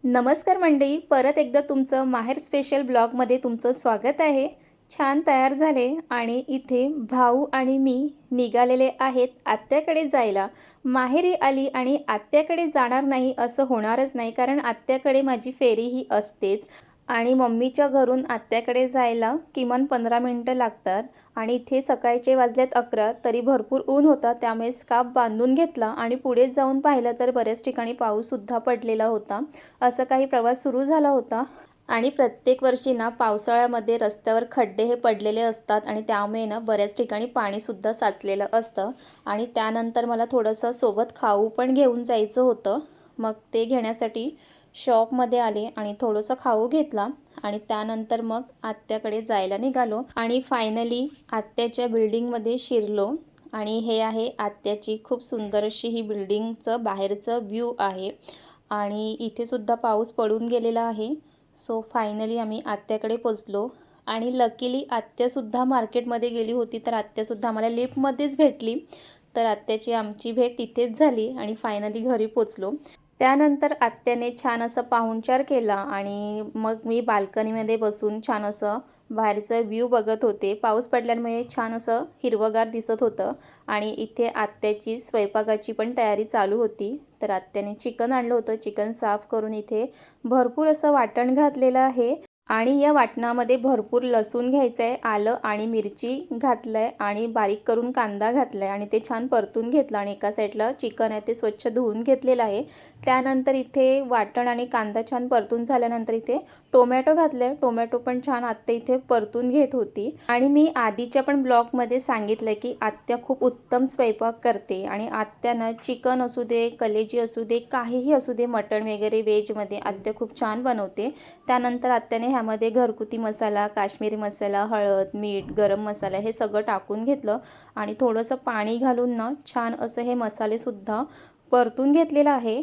नमस्कार मंडळी, परत एकदा तुमचं माहेर स्पेशल ब्लॉगमध्ये तुमचं स्वागत आहे. छान तयार झाले आणि इथे भाऊ आणि मी निघालेले आहेत आत्याकडे जायला. माहेरी आली आणि आत्याकडे जाणार नाही असं होणारच नाही, कारण आत्याकडे माझी फेरी ही असतेच. आणि मम्मीच्या घरून आत्याकडे जायला किमान 15 मिनिटं लागतात. आणि इथे सकाळचे वाजलेत 11, तरी भरपूर ऊन होता, त्यामुळे स्कार्फ बांधून घेतला आणि पुढे जाऊन पाहिलं तर बऱ्याच ठिकाणी पाऊससुद्धा पडलेला होता. असं काही प्रवास सुरू झाला होता. आणि प्रत्येक वर्षी ना पावसाळ्यामध्ये रस्त्यावर खड्डे हे पडलेले असतात आणि त्यामुळे ना बऱ्याच ठिकाणी पाणीसुद्धा साचलेलं असतं. आणि त्यानंतर मला थोडंसं सोबत खाऊ पण घेऊन जायचं होतं. मग ते घेण्यासाठी शॉपमध्ये आले आणि थोडंसं खाऊ घेतला आणि त्यानंतर मग आत्याकडे जायला निघालो आणि फायनली आत्याच्या बिल्डिंगमध्ये शिरलो. आणि हे आहे आत्याची खूप सुंदर अशी ही बिल्डिंगचं बाहेरचं व्ह्यू आहे. आणि इथे सुद्धा पाऊस पडून गेलेला आहे. सो फायनली आम्ही आत्याकडे पोचलो. आणि लकीली आत्यासुद्धा मार्केटमध्ये गेली होती, तर आत्यासुद्धा आम्हाला लिफ्टमध्येच भेटली. तर आत्याची आमची भेट तिथेच झाली आणि फायनली घरी पोचलो. त्यानंतर आत्याने छान असं पाहुणचार केला आणि मग मी बाल्कनीमध्ये बसून छान असं बाहेरचं व्ह्यू बघत होते. पाऊस पडल्यामुळे छान असं हिरवंगार दिसत होतं. आणि इथे आत्याची स्वयंपाकाची पण तयारी चालू होती. तर आत्याने चिकन आणलं होतं. चिकन साफ करून इथे भरपूर असं वाटण घातलेलं आहे. आणि या वाटणामध्ये भरपूर लसूण घ्यायचं आहे, आलं आणि मिरची घातलं आहे आणि बारीक करून कांदा घातला आहे आणि ते छान परतून घेतलं. आणि एका साईडला चिकन आहे ते स्वच्छ धुवून घेतलेलं आहे. त्यानंतर इथे वाटण आणि कांदा छान परतून झाल्यानंतर इथे टोमॅटो घातले. टोमॅटो पण छान आत्या इथे परतून घेत होती. आणि मी आधीच्या पण ब्लॉगमध्ये सांगितलं की आत्या खूप उत्तम स्वयंपाक करते आणि आत्यानं चिकन असू दे, कलेजी असू दे, काहीही असू दे, मटण वगैरे व्हेजमध्ये आत्या खूप छान बनवते. त्यानंतर आत्याने ह्यामध्ये घरगुती मसाला, काश्मीरी मसाला, हळद, मीठ, गरम मसाला हे सगळं टाकून घेतलं आणि थोडंसं पाणी घालून ना छान असं हे मसालेसुद्धा परतून घेतलेलं आहे.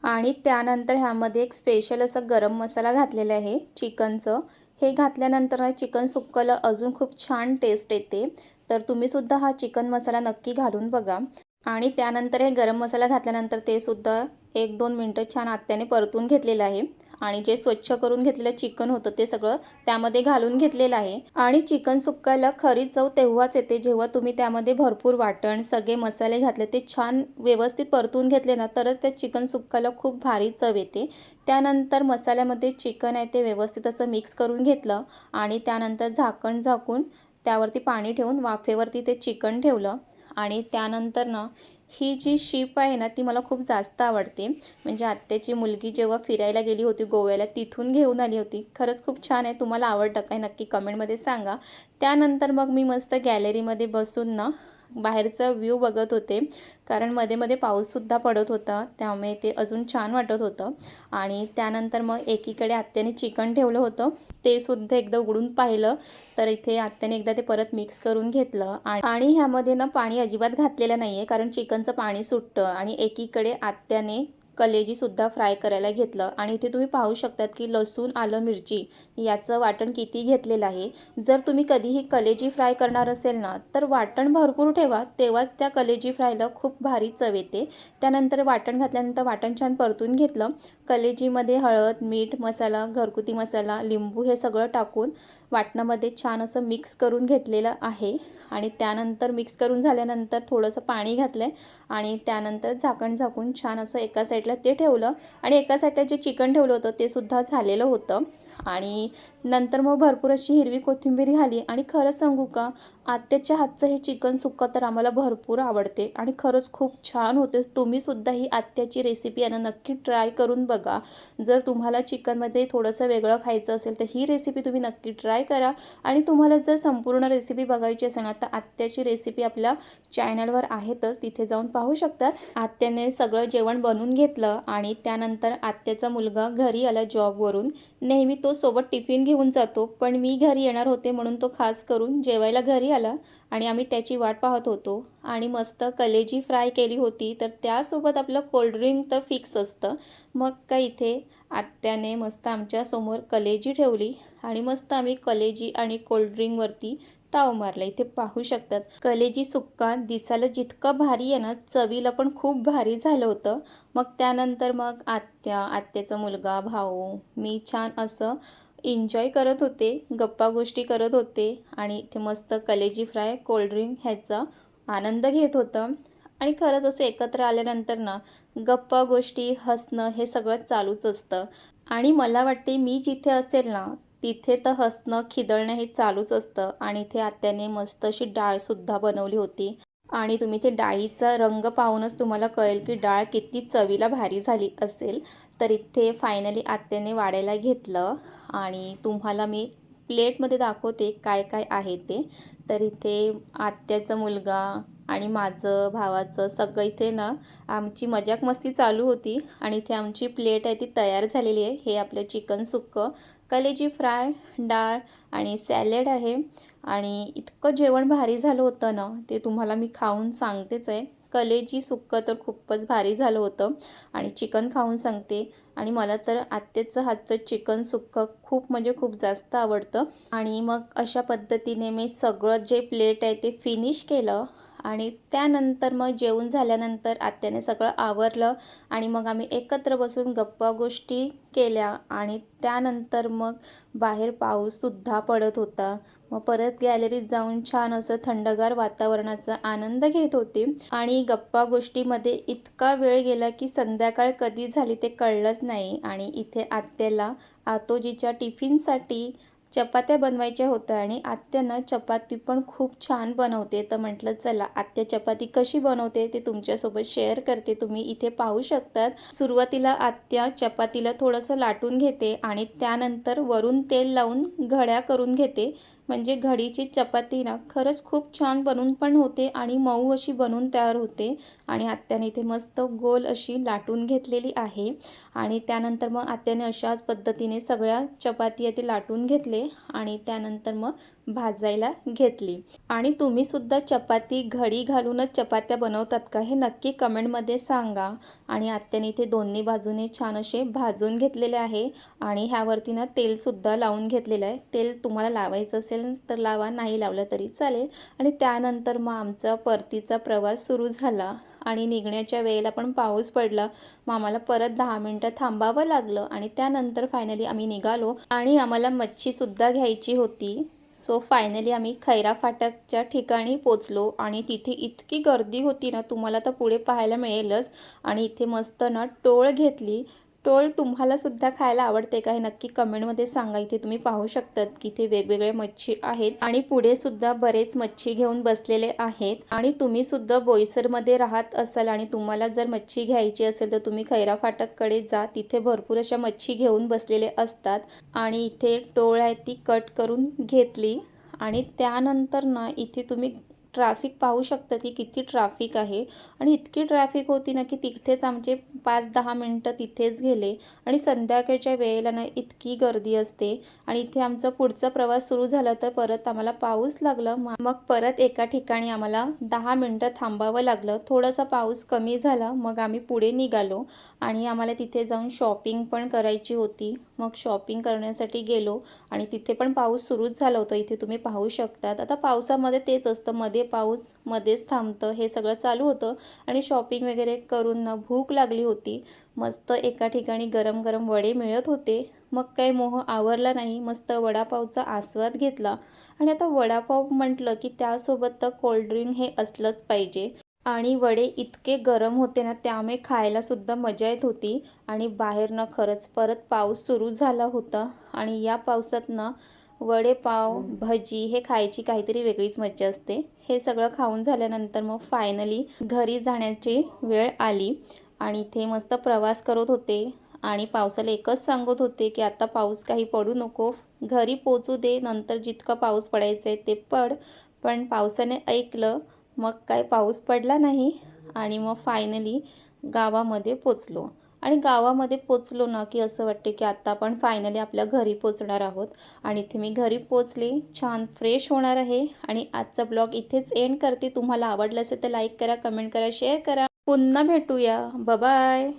आणि त्यानंतर ह्यामध्ये एक स्पेशल असं गरम मसाला घातलेला आहे चिकनचं. हे घातल्यानंतर चिकन सुक्कलं अजून खूप छान टेस्ट येते. तर तुम्हीसुद्धा हा चिकन मसाला नक्की घालून बघा. आणि त्यानंतर हे गरम मसाला घातल्यानंतर ते सुद्धा 1-2 मिनटं छान आत्याने परतून घेतलेलं आहे. आणि जे स्वच्छ करून घेतलेलं चिकन होतं ते सगळं त्यामध्ये घालून घेतलेलं आहे. आणि चिकन सुक्काला खरी चव तेव्हाच येते जेव्हा तुम्ही त्यामध्ये भरपूर वाटण, सगळे मसाले घातले, ते छान व्यवस्थित परतून घेतले ना, तरच त्या चिकन सुक्काला खूप भारी चव येते. त्यानंतर मसाल्यामध्ये चिकन आहे ते व्यवस्थित असं मिक्स करून घेतलं आणि त्यानंतर झाकण झाकून त्यावरती पाणी ठेवून वाफेवरती ते चिकन ठेवलं. आणि त्यानंतर ना ही जी शीप आहे ना ती मला खूप जास्त आवडते. म्हणजे आत्याची मुलगी जेव्हा फिरायला गेली होती गोव्याला, तिथून घेऊन आली होती. खरंच खूप छान आहे. तुम्हाला आवडतं काय नक्की कमेंटमध्ये सांगा. त्यानंतर मग मी मस्त गॅलरीमध्ये बसून ना बाहेरचा व्ह्यू बघत होते, कारण मध्ये मध्ये पाऊससुद्धा पडत होता, त्यामुळे ते अजून छान वाटत होतं. आणि त्यानंतर मग एकीकडे आत्याने चिकन ठेवलं होतं, ते सुद्धा एकदा उघडून पाहिलं. तर इथे आत्याने एकदा ते परत मिक्स करून घेतलं. आणि ह्यामध्ये ना पाणी अजिबात घातलेलं नाही आहे, कारण चिकनचं पाणी सुटतं. आणि एकीकडे आत्याने कलेजीसुद्धा फ्राय करायला घेतलं. आणि इथे तुम्ही पाहू शकतात की लसूण, आलं, मिरची याचं वाटण किती घेतलेलं आहे. जर तुम्ही कधीही कलेजी फ्राय करणार असेल ना, तर वाटण भरपूर ठेवा, तेव्हाच त्या कलेजी फ्रायला खूप भारी चव येते. त्यानंतर वाटण घातल्यानंतर वाटण छान परतून घेतलं. कलेजीमध्ये हळद, मीठ, मसाला, घरगुती मसाला, लिंबू हे सगळं टाकून वाटणामध्ये छान असं मिक्स करून घेतलेलं आहे. आणि त्यानंतर मिक्स करून झाल्यानंतर थोडंसं पाणी घातलं आहे आणि त्यानंतर झाकण झाकून छान असं एका साईडला ते ठेवलं. आणि एका साईडला जे चिकन ठेवलं होतं ते सुद्धा झालेलं होतं. आणि नंतर मग भरपूर अशी हिरवी कोथिंबीर घाली. आणि खरं सांगू का, आत्याच्या हातचं हे चिकन सुक्का तर आम्हाला भरपूर आवडते आणि खरंच खूप छान होते. तुम्हीसुद्धा ही आत्याची रेसिपी यांना नक्की ट्राय करून बघा. जर तुम्हाला चिकनमध्ये थोडंसं वेगळं खायचं असेल तर ही रेसिपी तुम्ही नक्की ट्राय करा. आणि तुम्हाला जर संपूर्ण रेसिपी बघायची असेल ना, तर आत्याची रेसिपी आपल्या चॅनलवर आहेतच, तिथे जाऊन पाहू शकतात. आत्याने सगळं जेवण बनवून घेतलं आणि त्यानंतर आत्याचा मुलगा घरी आला जॉबवरून. नेहमी तो सोबत टिफिन घेऊन जातो, पण मी घरी येणार होते म्हणून तो खास करून जेवायला घरी आला आणि आम्ही त्याची वाट पाहत होतो. आणि मस्त कलेजी फ्राय केली होती, तर त्यासोबत आपलं कोल्ड्रिंक तर फिक्स असतं. मग काय इथे आत्याने मस्त आमच्यासमोर कलेजी ठेवली आणि मस्त आम्ही कलेजी आणि कोल्ड्रिंकवरती ताव मारला. इथे पाहू शकतात कलेजी सुक्का दिसायला जितकं भारी आहे ना, चवीला पण खूप भारी झालं होतं. मग त्यानंतर मग आत्याचा मुलगा, भाऊ, मी छान असं एन्जॉय करत होते, गप्पा गोष्टी करत होते आणि इथे मस्त कलेजी फ्राय, कोल्ड्रिंक ह्याचा आनंद घेत होतं. आणि खरंच असं एकत्र आल्यानंतर ना, गप्पा गोष्टी, हसणं हे सगळं चालूच असतं. आणि मला वाटते मी जिथे असेल ना, तिथे तर हसणं, खिदळणं हे चालूच असतं. आणि इथे आत्याने मस्त अशी डाळसुद्धा बनवली होती. आणि तुम्ही ते डाळीचा रंग पाहूनच तुम्हाला कळेल की डाळ किती चवीला भारी झाली असेल. तर इथे फायनली आत्याने वाढायला घेतलं आणि तुम्हाला मी प्लेटमध्ये दाखवते काय काय आहे ते. तर इथे आत्याचा मुलगा आणि माझं, भावाचं सगळं इथे ना आमची मजाक मस्ती चालू होती. आणि इथे आमची प्लेट आहे ती तयार झालेली आहे. हे आपलं चिकन सुक्कं, कलेजी फ्राय, डाळ आणि सॅलेड आहे. आणि इतकं जेवण भारी झालं होतं ना, ते तुम्हाला मी खाऊन सांगतेच आहे. कलेजी सुक्कं तर खूपच भारी झालं होतं. आणि चिकन खाऊन सांगते. आणि मला तर आत्याचं हातचं चिकन सुक्कं खूप म्हणजे खूप जास्त आवडतं. आणि मग अशा पद्धतीने मी सगळं जे प्लेट आहे ते फिनिश केलं. आणि त्यानंतर मग जेवून झाल्यानंतर आत्याने सगळं आवरलं आणि मग आम्ही एकत्र बसून गप्पा गोष्टी केल्या. आणि त्यानंतर मग बाहेर पाऊससुद्धा पडत होता. मग परत गॅलरीत जाऊन छान असं थंडगार वातावरणाचा आनंद घेत होते. आणि गप्पा गोष्टीमध्ये इतका वेळ गेला की संध्याकाळ कधी झाली ते कळलंच नाही. आणि इथे आत्याला आतोजीच्या टिफिनसाठी चपात्या बनवायच्या होत्या आणि आत्या चपाती पण खूप छान बनवते. तर म्हटलं चला आत्या चपाती कशी बनवते ते तुमच्यासोबत शेअर करते. तुम्ही इथे पाहू शकतात. सुरुवातीला आत्या चपातीला थोडंसं लाटून घेते आणि त्यानंतर वरून तेल लावून घड्या करून घेते. म्हणजे घडीची चपाती ना खरंच खूप छान बनून पण होते आणि मऊ अशी बनून तयार होते. आणि आत्याने इथे मस्त गोल अशी लाटून घेतलेली आहे. आणि त्यानंतर मग आत्याने अशाच पद्धतीने सगळ्या चपाती ते लाटून घेतले आणि त्यानंतर मग भाजायला घेतली. आणि तुम्हीसुद्धा चपाती घडी घालूनच चपात्या बनवतात का हे नक्की कमेंटमध्ये सांगा. आणि आत्याने इथे दोन्ही बाजूने छान असे भाजून घेतलेले आहे. आणि ह्यावरती ना तेलसुद्धा लावून घेतलेलं आहे. तेल तुम्हाला लावायचं असेल तर लावा, नाही लावलं तरी चालेल. आणि त्यानंतर मग आमचा परतीचा प्रवास सुरू झाला. आणि निघण्याच्या वेळेला पण पाऊस पडला. मग आम्हाला परत 10 मिनटं थांबावं लागलं. आणि त्यानंतर फायनली आम्ही निघालो आणि आम्हाला मच्छीसुद्धा घ्यायची होती. सो फायनली आम्ही खैरा फाटकच्या ठिकाणी पोचलो. आणि तिथे इतकी गर्दी होती ना, तुम्हाला तर पुढे पाहायला मिळेलच. आणि इथे मस्त ना टोळ घेतली. टोळ तुम्हालासुद्धा खायला आवडते का हे नक्की कमेंटमध्ये सांगा. इथे तुम्ही पाहू शकतात की इथे वेगवेगळे मच्छी आहेत आणि पुढे सुद्धा बरेच मच्छी घेऊन बसलेले आहेत. आणि तुम्ही सुद्धा बोईसरमध्ये राहत असाल आणि तुम्हाला जर मच्छी घ्यायची असेल तर तुम्ही खैरा फाटककडे जा. तिथे भरपूर अशा मच्छी घेऊन बसलेले असतात. आणि इथे टोळ आहे ती कट करून घेतली. आणि त्यानंतर ना इथे तुम्ही ट्रॅफिक पाहू शकता की किती ट्रॅफिक आहे. आणि इतकी ट्रॅफिक होती ना की तिथेच आमचे 5-10 मिनटं तिथेच गेले. आणि संध्याकाळच्या वेळेला ना इतकी गर्दी असते. आणि इथे आमचा पुढचा प्रवास सुरू झाला तर परत आम्हाला पाऊस लागला. मग परत एका ठिकाणी आम्हाला 10 मिनटं थांबावं लागलं. थोडासा पाऊस कमी झाला मग आम्ही पुढे निघालो. आणि आम्हाला तिथे जाऊन शॉपिंग पण करायची होती. मग शॉपिंग करण्यासाठी गेलो आणि तिथे पण पाऊस सुरूच झाला होता. इथे तुम्ही पाहू शकतात. आता पावसामध्ये तेच असतं, मध्ये पाऊस मध्येच थांबतं, हे सगळं चालू होतं. आणि शॉपिंग वगैरे करून ना भूक लागली होती. मस्त एका ठिकाणी गरम गरम वडे मिळत होते. मग काही मोह आवरला नाही, मस्त वडापावचा आस्वाद घेतला. आणि आता वडापाव म्हटलं की त्यासोबत तर कोल्ड्रिंक हे असलंच पाहिजे. आणि वडे इतके गरम होते ना त्यामुळे खायलासुद्धा मजा येत होती. आणि बाहेरनं खरंच परत पाऊस सुरू झाला होता. आणि या पावसात ना वडेपाव, भजी हे खायची काहीतरी वेगळीच मजा असते. हे सगळं खाऊन झाल्यानंतर मग फायनली घरी जाण्याची वेळ आली. आणि इथे मस्त प्रवास करत होते. आणि पावसाला एकच सांगत होते की आता पाऊस काही पडू नको, घरी पोचू दे, नंतर जितका पाऊस पडायचा आहे ते पड. पण पावसाने ऐकलं. मग काय पाऊस पडला नाही. आणि मग फायनली गावामध्ये पोचलो. आणि गावामध्ये पोचलो ना की असं वाटते की आता आपण फायनली आपल्या घरी पोचणार आहोत. आणि इथे मी घरी पोचले, छान फ्रेश होणार आहे. आणि आजचा ब्लॉग इथेच एंड करते. तुम्हाला आवडलं असेल तर लाईक करा, कमेंट करा, शेअर करा. पुन्हा भेटूया. बाय.